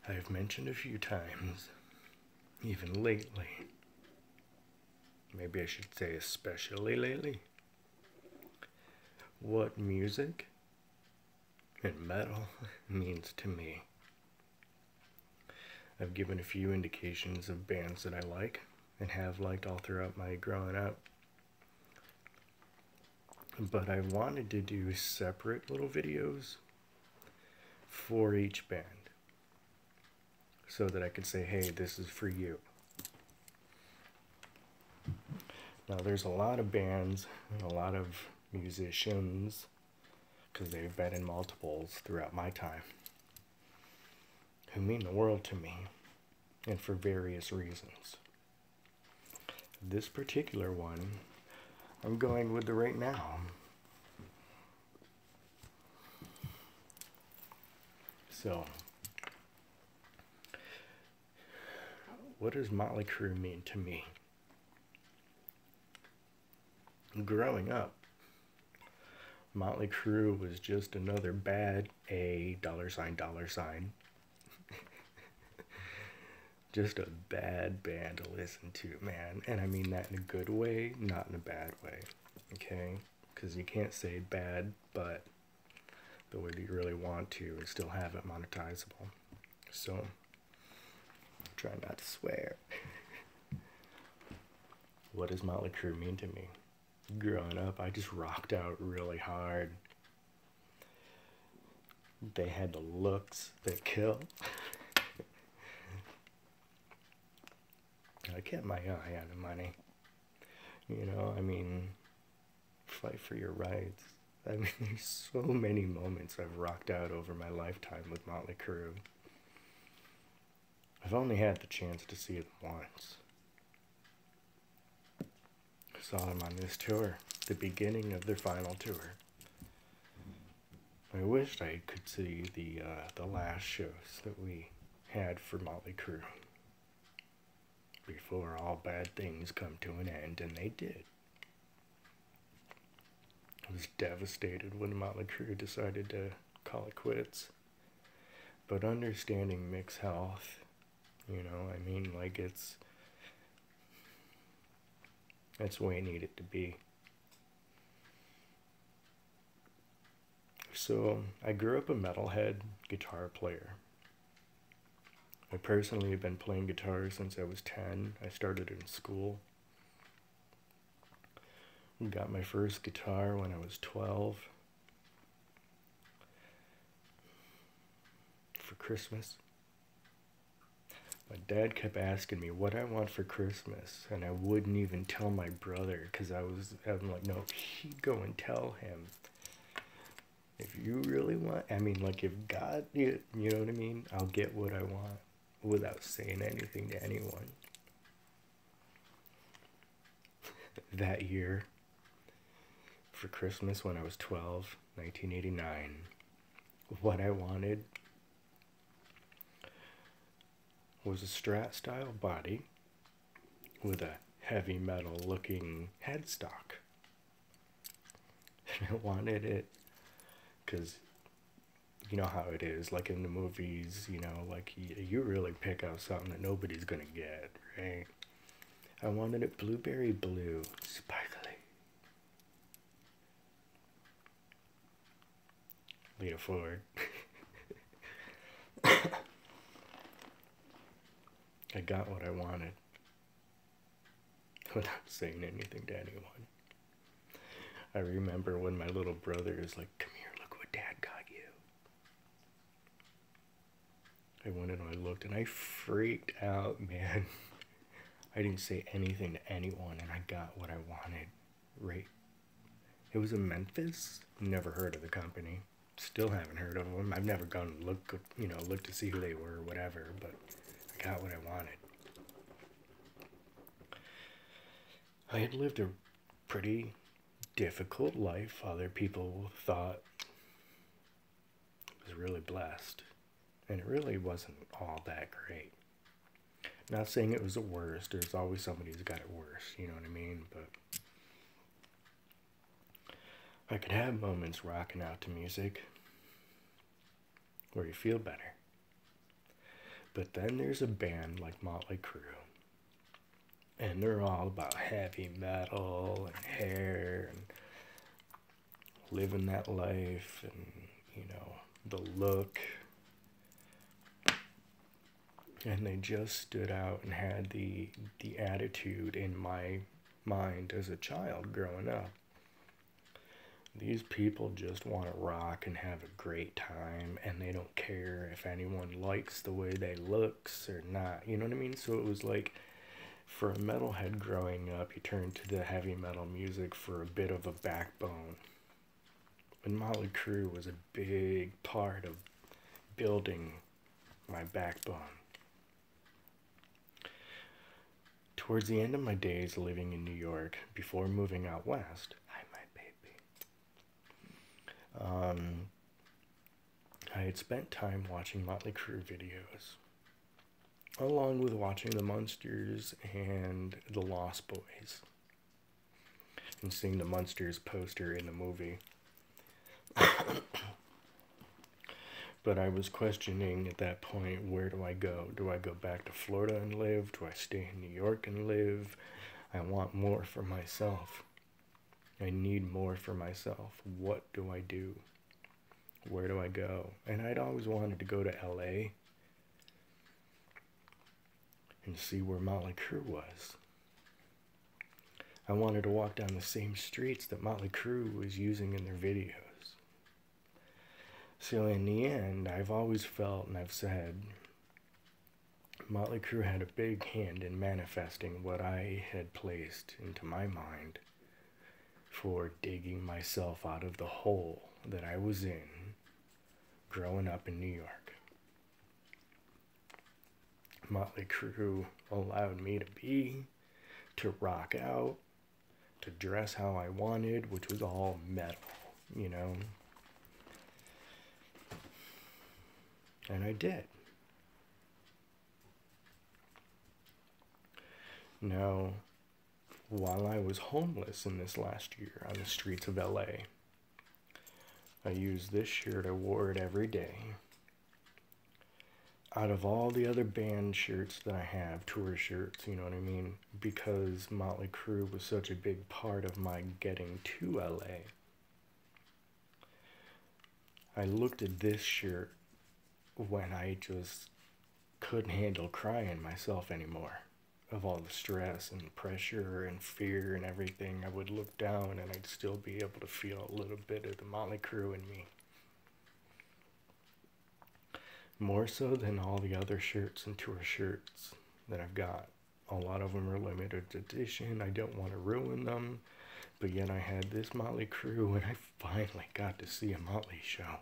I've mentioned a few times, even lately, maybe I should say especially lately, what music and metal means to me. I've given a few indications of bands that I like and have liked all throughout my growing up. But I wanted to do separate little videos for each band so that I could say, hey, this is for you. Now, there's a lot of bands and a lot of musicians, because they've been in multiples throughout my time, who mean the world to me, and for various reasons. This particular one, I'm going with the right now. So, what does Motley Crue mean to me? Growing up, Motley Crue was just another bad A $$. Just a bad band to listen to, man. And I mean that in a good way, not in a bad way. Okay? Because you can't say bad, but the way that you really want to and still have it monetizable. So, try not to swear. What does Motley Crue mean to me? Growing up, I just rocked out really hard. They had the looks that kill. I kept my eye on the money. You know, I mean, fight for your rights. I mean, there's so many moments I've rocked out over my lifetime with Motley Crue. I've only had the chance to see it once. I saw them on this tour, the beginning of their final tour. I wished I could see the last shows that we had for Motley Crue before all bad things come to an end, and they did. I was devastated when Motley Crue decided to call it quits. But understanding mixed health, you know, I mean, like that's the way it needed to be. So, I grew up a metalhead guitar player. I personally have been playing guitar since I was 10. I started in school. Got my first guitar when I was 12 for Christmas. My dad kept asking me what I want for Christmas, and I wouldn't even tell my brother because I'm like, no, he'd go and tell him. If you really want, I mean, like, if God, you know what I mean? I'll get what I want without saying anything to anyone. That year, for Christmas when I was 12, 1989, what I wanted was a Strat style body with a heavy metal looking headstock. And I wanted it because you know how it is, like in the movies, you know, like you really pick out something that nobody's gonna get, right? I wanted it blueberry blue, sparkly. Lean forward. I got what I wanted without saying anything to anyone. I remember when my little brother is like, come here, look what Dad got you. I went and I looked and I freaked out, man. I didn't say anything to anyone and I got what I wanted. Right. It was in Memphis. Never heard of the company. Still haven't heard of them. I've never gone and look to see who they were or whatever, but I got what I wanted. I had lived a pretty difficult life. Other people thought I was really blessed. And it really wasn't all that great. Not saying it was the worst. There's always somebody who's got it worse. You know what I mean? But I could have moments rocking out to music where you feel better. But then there's a band like Motley Crue, and they're all about heavy metal and hair and living that life and, the look. And they just stood out and had the attitude in my mind as a child growing up. These people just want to rock and have a great time, and they don't care if anyone likes the way they looks or not. You know what I mean? So it was like, for a metalhead growing up, you turn to the heavy metal music for a bit of a backbone. And Motley Crue was a big part of building my backbone. Towards the end of my days living in New York, before moving out west, hi my baby, I had spent time watching Motley Crue videos, along with watching the Munsters and the Lost Boys, and seeing the Munsters poster in the movie. But I was questioning at that point, where do I go? Do I go back to Florida and live? Do I stay in New York and live? I want more for myself. I need more for myself. What do I do? Where do I go? And I'd always wanted to go to LA and see where Motley Crue was. I wanted to walk down the same streets that Motley Crue was using in their videos. So in the end, I've always felt, and I've said, Motley Crue had a big hand in manifesting what I had placed into my mind for digging myself out of the hole that I was in growing up in New York. Motley Crue allowed me to rock out, to dress how I wanted, which was all metal, And I did. Now, while I was homeless in this last year on the streets of LA, I used this shirt. I wore it every day. Out of all the other band shirts that I have, tour shirts, you know what I mean? Because Motley Crue was such a big part of my getting to LA. I looked at this shirt when I just couldn't handle crying myself anymore. Of all the stress and pressure and fear and everything, I would look down and I'd still be able to feel a little bit of the Motley Crue in me. More so than all the other shirts and tour shirts that I've got. A lot of them are limited edition. I don't want to ruin them. But yet I had this Motley Crue and I finally got to see a Motley show.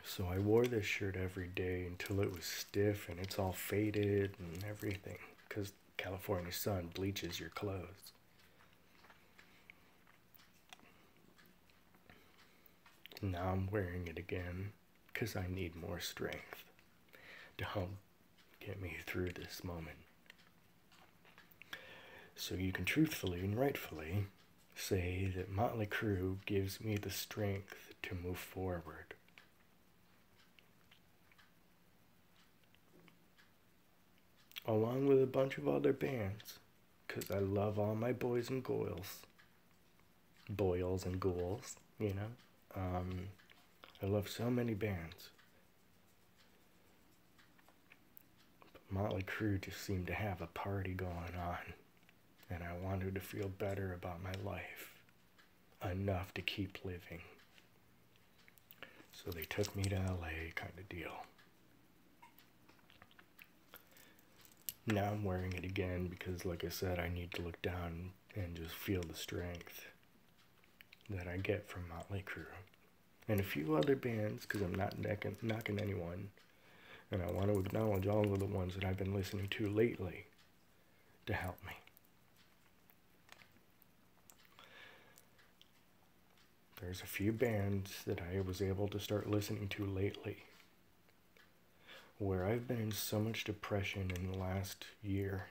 So I wore this shirt every day until it was stiff and it's all faded and everything, because California sun bleaches your clothes. Now I'm wearing it again because I need more strength to help get me through this moment. So you can truthfully and rightfully say that Motley Crue gives me the strength to move forward. Along with a bunch of other bands, because I love all my boys and ghouls. Boils and ghouls, I love so many bands. But Motley Crue just seemed to have a party going on, and I wanted to feel better about my life, enough to keep living. So they took me to LA, kind of deal. Now I'm wearing it again because, like I said, I need to look down and just feel the strength that I get from Motley Crue. And a few other bands, because I'm not knocking anyone. And I want to acknowledge all of the ones that I've been listening to lately to help me. There's a few bands that I was able to start listening to lately, where I've been in so much depression in the last year.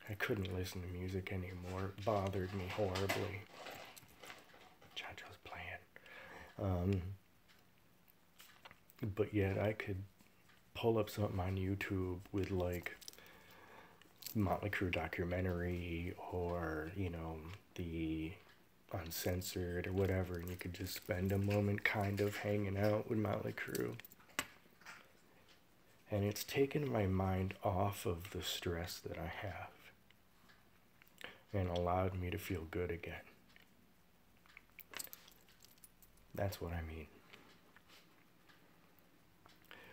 I couldn't listen to music anymore. It bothered me horribly. Chacho's playing. but yet I could pull up something on YouTube with like Motley Crue documentary, or the uncensored or whatever, and you could just spend a moment kind of hanging out with Motley Crue. And it's taken my mind off of the stress that I have and allowed me to feel good again. That's what I mean.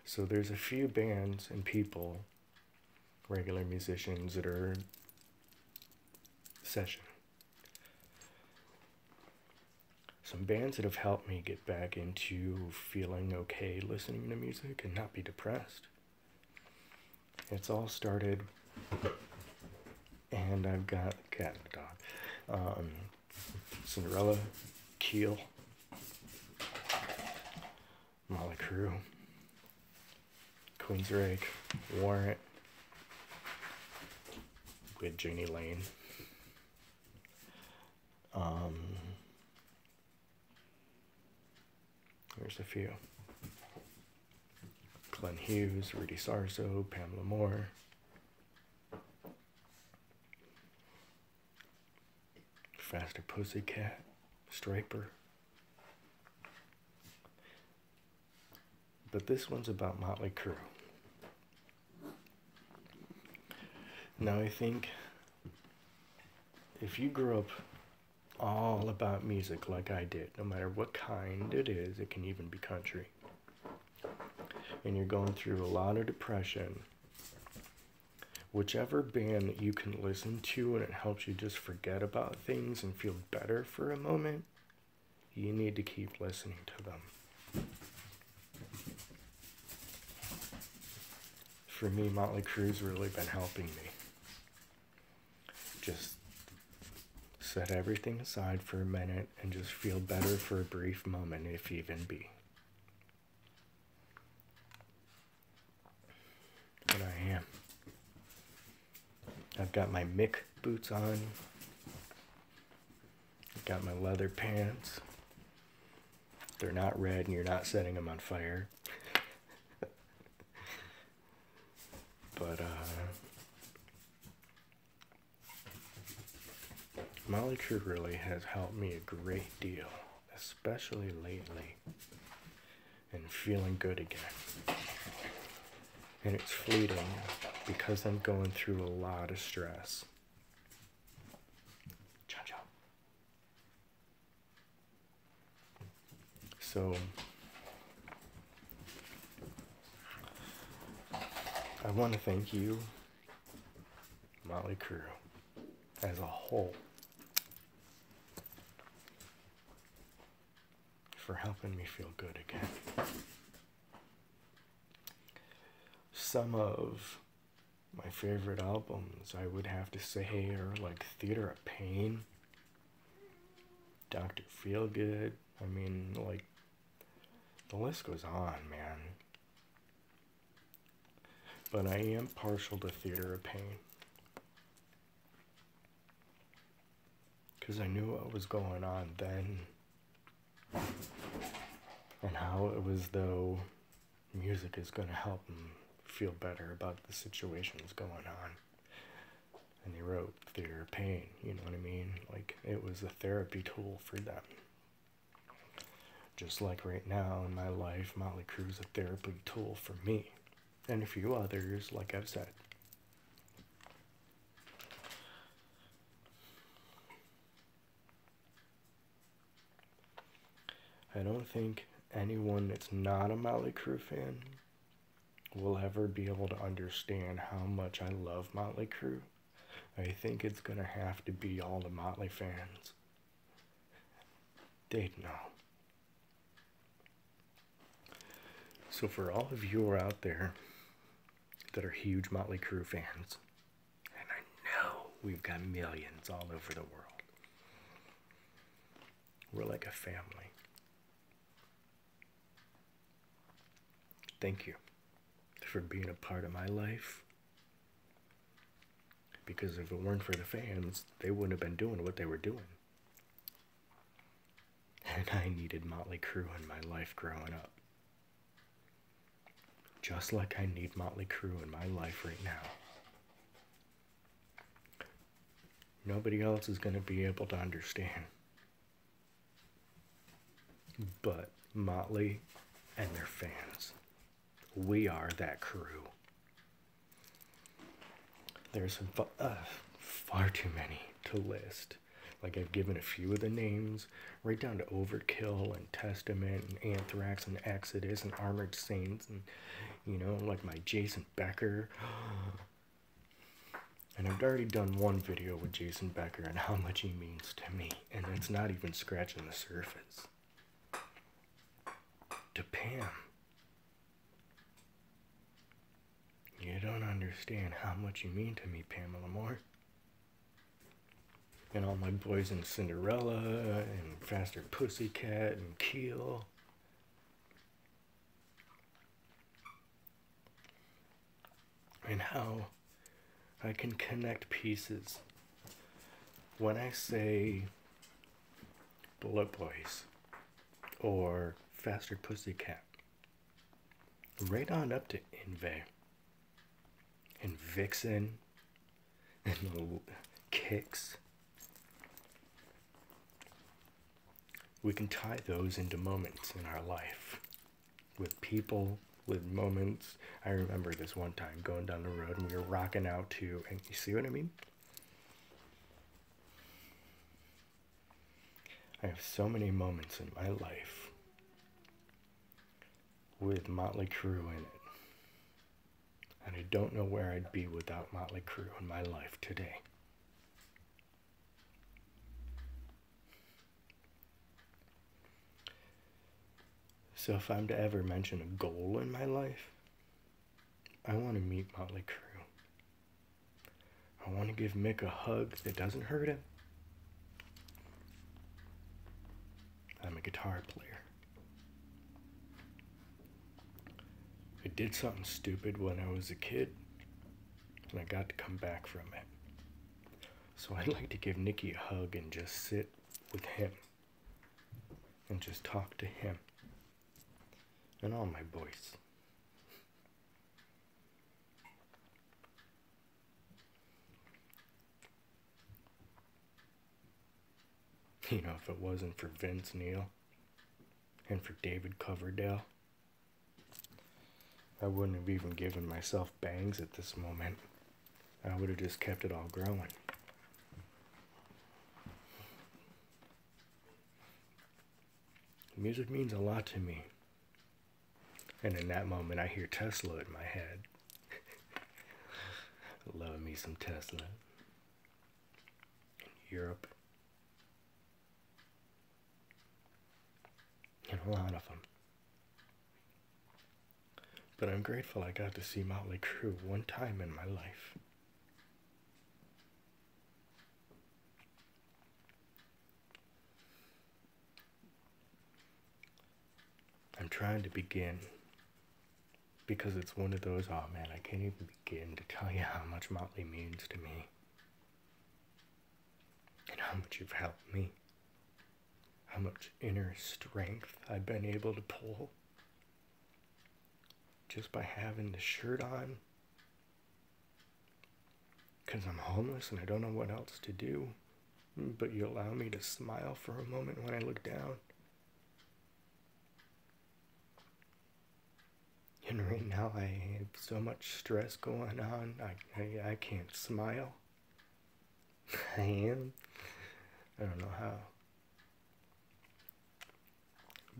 So there's a few bands and people, regular musicians, that are session. Some bands that have helped me get back into feeling okay listening to music and not be depressed. It's all started, and I've got a cat and a dog. Cinderella, Keel, Motley Crue, Queensryche, Warrant, with Janie Lane. There's a few. Glenn Hughes, Rudy Sarzo, Pamela Moore. Faster Pussycat, Striper. But this one's about Motley Crue. Now I think if you grew up all about music like I did, no matter what kind it is, it can even be country, and you're going through a lot of depression, whichever band that you can listen to and it helps you just forget about things and feel better for a moment, you need to keep listening to them. For me, Motley Crue's really been helping me. Just set everything aside for a minute and just feel better for a brief moment, if even be. But I am. I've got my Mick boots on. I've got my leather pants. They're not red and you're not setting them on fire. But, Motley Crue really has helped me a great deal, especially lately, in feeling good again. And it's fleeting because I'm going through a lot of stress. Cha-cha. So, I want to thank you, Motley Crue, as a whole, for helping me feel good again. Some of my favorite albums, I would have to say, are like Theater of Pain, Dr. Feelgood. I mean, like, the list goes on, man. But I am partial to Theater of Pain, because I knew what was going on then, and how it was though music is going to help them feel better about the situations going on. And they wrote Theater of Pain, you know what I mean? Like, it was a therapy tool for them. Just like right now in my life, Motley Crue's a therapy tool for me. And a few others, like I've said. I don't think anyone that's not a Motley Crue fan will ever be able to understand how much I love Motley Crue. I think it's going to have to be all the Motley fans. They'd know. So for all of you who are out there that are huge Motley Crue fans, and I know we've got millions all over the world, we're like a family. Thank you for being a part of my life, because if it weren't for the fans, they wouldn't have been doing what they were doing. And I needed Motley Crue in my life growing up. just like I need Motley Crue in my life right now. Nobody else is going to be able to understand. But Motley and their fans. We are that crew. There's far too many to list. Like, I've given a few of the names, right down to Overkill and Testament and Anthrax and Exodus and Armored Saints and, like my Jason Becker. And I've already done one video with Jason Becker and how much he means to me. And it's not even scratching the surface. To Pam. You don't understand how much you mean to me, Pamela Moore. And all my boys in Cinderella and Faster Pussycat and Keel. And how I can connect pieces when I say Bullet Boys or Faster Pussycat, right on up to Inve and Vixen and little Kicks. We can tie those into moments in our life with people, with moments. I remember this one time going down the road and we were rocking out to, and you see what I mean? I have so many moments in my life with Motley Crue in it. And I don't know where I'd be without Motley Crue in my life today. So if I'm to ever mention a goal in my life, I want to meet Motley Crue. I want to give Mick a hug that doesn't hurt him. I'm a guitar player. I did something stupid when I was a kid, and I got to come back from it. So I'd like to give Nicky a hug and just sit with him and just talk to him and all my boys. You know, if it wasn't for Vince Neil and for David Coverdale, I wouldn't have even given myself bangs at this moment. I would have just kept it all growing. Music means a lot to me. And in that moment, I hear Tesla in my head. Love me some Tesla. In Europe. And a lot of them. But I'm grateful I got to see Motley Crue one time in my life. I'm trying to begin, because it's one of those, oh man, I can't even begin to tell you how much Motley means to me. And how much you've helped me. How much inner strength I've been able to pull. Just by having the shirt on. Because I'm homeless and I don't know what else to do. But you allow me to smile for a moment when I look down. And right now I have so much stress going on. I can't smile. I am. I don't know how.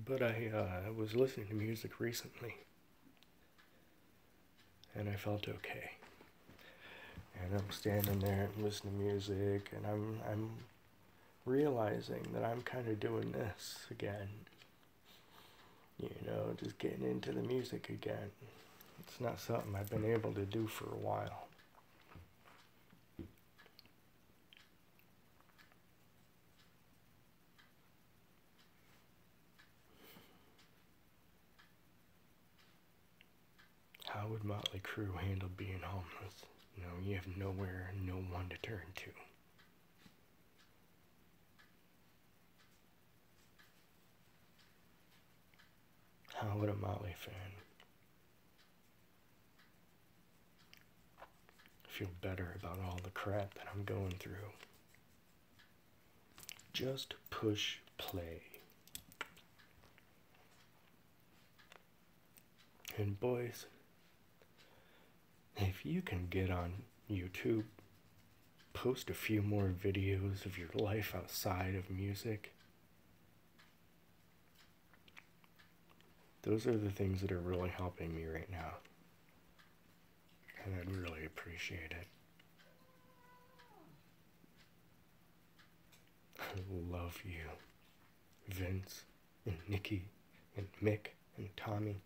But I was listening to music recently. And I felt okay. And I'm standing there and listening to music, and I'm realizing that I'm kind of doing this again. You know, just getting into the music again. It's not something I've been able to do for a while. How would Motley Crue handle being homeless? You know, you have nowhere, no one to turn to. How would a Motley fan feel better about all the crap that I'm going through. Just push play. And boys, if you can get on YouTube, post a few more videos of your life outside of music, those are the things that are really helping me right now. And I'd really appreciate it. I love you, Vince, and Nikki, and Mick, and Tommy.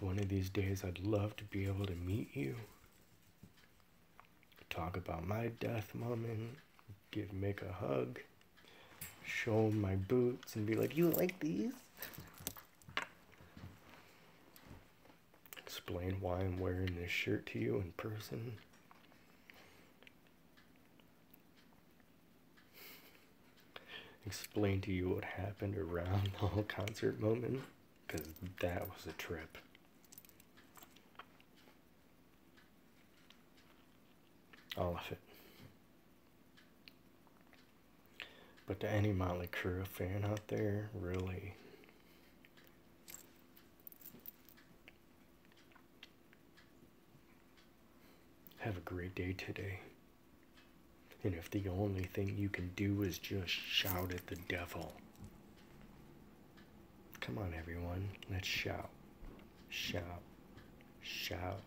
One of these days I'd love to be able to meet you, talk about my death moment, give Mick a hug, show him my boots and be like, you like these? Explain why I'm wearing this shirt to you in person. Explain to you what happened around the whole concert moment, because that was a trip. All of it. But to any Motley Crue fan out there, really, have a great day today. And if the only thing you can do is just shout at the devil, come on everyone, let's shout, shout, shout.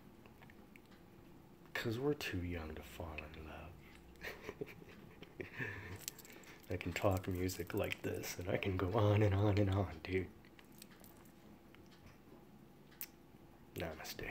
'Cause we're too young to fall in love. I can talk music like this, and I can go on and on and on, dude. Namaste.